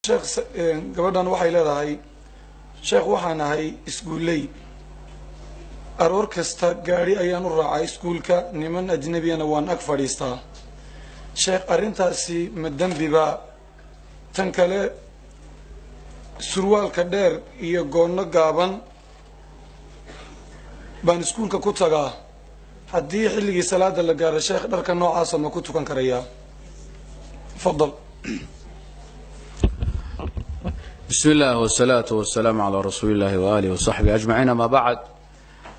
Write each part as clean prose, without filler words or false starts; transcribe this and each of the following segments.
sheekh gabadhan waxay leedahay sheekh waxaan ahay iskuuley aroor kasta gaari ayaan u raacay iskuulka niman ajnabiyana waan ag fadhiistaa sheekh arrintaasi ma dambiba tan kale surwaalka dheer iyo goonno gaaban baan iskuulka ku tagaa haddii xilligii salaada la gaaro sheekh dharka noocaasa ma ku tukan karayaa fadal بسم الله والصلاة والسلام على رسول الله وآله وصحبه أجمعين. ما بعد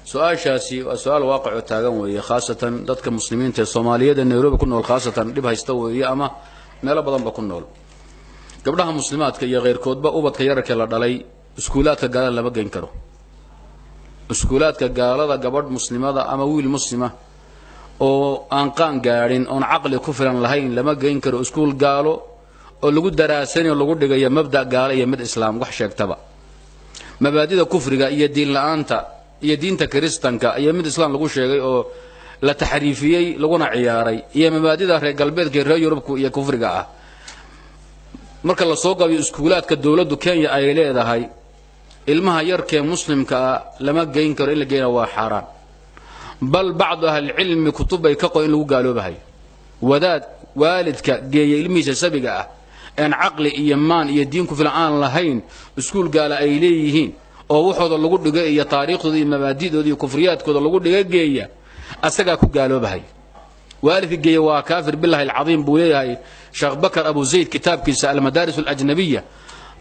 سؤال شاسي وسؤال واقع تاجن وهي خاصة ضدك مسلمين الصومالية النيروبي كنا خاصة دبها يستوي أما ما لا بدن بكون نول قبلها مسلمات كي غير كود بقوبة كيرك يلا علي سكولات قال لا بقى ينكروا سكولات قال هذا قبل مسلمات أما ويل مسلمة أو أنقان قارين أو عقل كفرا لهين لما بقى ينكروا سكول قالوا oo lagu daraasanayo oo lagu dhigayo mabda gaala iyo mid islaam wax sheegtaba mabaadida kufriga iyo diin la'aanta iyo diinta kristanka iyo mid islaam lagu sheegay oo la taxriifiyay laguna ciyaaray iyo mabaadida reer galbeedka reer Yurubku iyo kufriga ah marka la soo gabiyo iskuulaadka dawladdu Kenya ay leedahay ilmaha yarkee muslimka lama geyn karo in la geeyo waa xaraan bal baad ahli ilmi kutubay ka qoyn lagu gaaloobahay wadaad waalidka geeyay ilmihiisa sabiga ah aan aqli iyo maan iyo diin ku filan lahayn iskuul gaala ay leeyihiin oo waxooda lagu dhigay iyo taariikhdooda iyo mabaadi'dooda iyo kufriyaadkooda lagu dhigay geeya asaga ku gaaloobahay waalidka geeyay waa kaafir billahi alazim buu leeyahay sheekh bakar abu zayd kitaabkiisa al-madaris al-ajnabiyya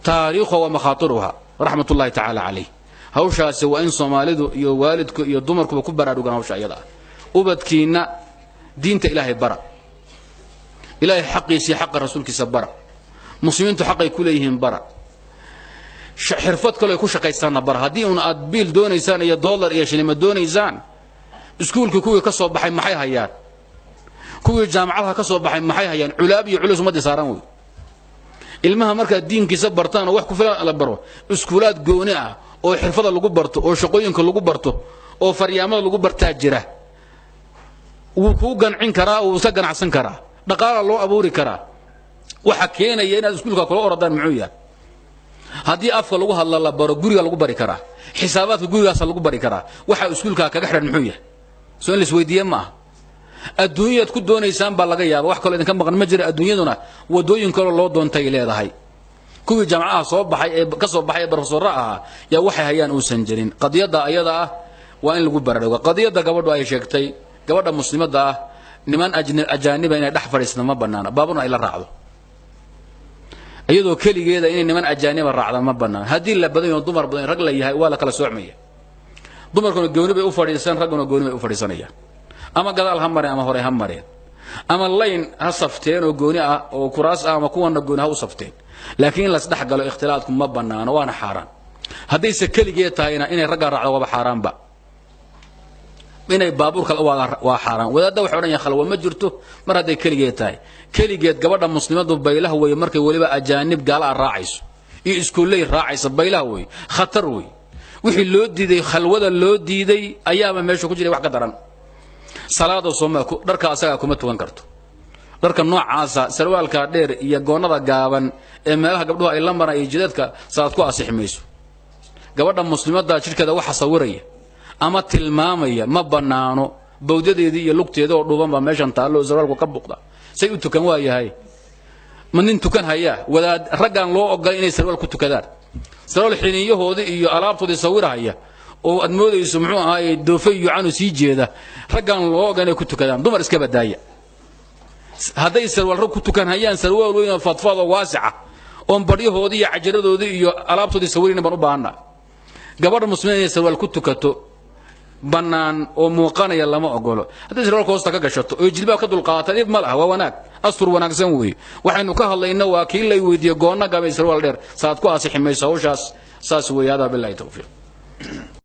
taariikhu wa makhatiruha rahmatullahi ta'ala alayhi hawshaasi waa in Soomaalidu iyo waalidku iyo dumarku ku baraarugan hawsha iyada ubadkiina diinta ilaahay bara ilaahay xaqiisi xaq rasuulkiisa bara muslimiintu xaqay ku leeyihiin bara xirfad kale ku shaqaystaan bara hadii una aad biil doonaysaan iyo dollar iyo shilin ma doonaysaan iskuulka kuwii ka soo baxay maxay hayaan kuwii jaamacadaha ka soo baxay maxay hayaan culaab iyo culus ma disaaran way ilmaha marka diinkiisa bartaan wax ku filan la baro iskuulaad gooni ah oo xirfada lagu barto oo shaqooyinka lagu barto oo faryaamada lagu bartaa jira uu ku gancin karaa oo iska ganacsan karaa dhaqaale loo abuuri karaa waxa keenaya inaad iskuulka kala oradaan muxuu yahay hadii afka lagu hadla la baro guriga lagu bari karaa xisaabaadka gurigaas lagu bari karaa waxa iskuulka kaga xiran muxuu yahay soo in la isweydiiyay ma adduunyada ku doonaysaan baa laga yaabaa wax kale idin ka maqan ma jira adduunyaduna wadooyin kale loo doontay leedahay kuwii jaamacadaha soo baxay ee ka soo baxay professor ah yaa waxay hayaan uusan jirin qadiyada ayada ah waa in lagu baraarugo qadiyada gabadhu ay sheegtay gabadha muslimada ah niman ajaaniba inay dhax fariisna ma banaana baabuna ay la raacdo iyadoo kaligeeda in niman ajaaniba raacda ma banaana hadii la badan yahay dumar badan rag la yahay waa la kala soocmaya dumarkuna gooni bay u fadhiisan raguna gooni bay u fadhiisanayaan ama gadaal ha mareen ama hore ha mareen ama line ha safteen oo gooni ah oo kuraas ah ama kuwana gooni ha u safteen laakiin la saddex galo ikhtilaadku ma banaana waana xaraan hadii se kaligeed tahayna inay ragga raacdo waa xaraan ba inay baabuurka waa xaraan wadaadda waxa oran yahay khalwa ma jirto mar haday kaligeed tahay kaligeed gabadha muslimadu baylaha way markay waliba ajaanib gaala raacayso iyo iskuulay raacayso baylaha way khatar way wixii loo diiday khalwada loo diiday ayaaba meesha ku jiray wax ka daran salaada Soomaaliya dharka asaga kuma tukan karto dharka noocaasa sarwaalka dheer iyo goonada gaaban ee meelaha gabdhuhu ay la marayeen jidadka saad ku asixmayso gabadha muslimada jirkeeda waxa sawiraya ama tilmaamaya ma banaano bawdadeedii iyo lugteeda oo dhuuban ba meeshan taalo sarwaalku ka buuqda say u tukan waayahay manin tukan haya wadaad raggan loo ogol inay sarwaal ku tukadaan sarwaal xiniyahoodii iyo alaabtoodii sawiraya oo aad moodayso muxuu ahaayay doofay iyo canu sii jeeda raggan loo ogol inay ku tukadaan dumar iska badaaya haday sarwaal ku tukan hayaan sarwaal weyn oo fadfado waasica oo bariyahoodii iyo cajaradoodii iyo alaabtoodii sawirina baan u baahnaa gabadha muslimiinta sarwaal ku tukato banaan oo muuqanaya lama ogolo hadii sarwaal hoosta ka gashato oo jilbaha ka dulqaata dib ma laha waa wanaag astur wanaagsan weey waxaynu ka hadlaynaa waa kii la weydiyo goonna gabay sarwaal dheer saad ku asixmayso hawshaas saas weeyada billahi tawfiiq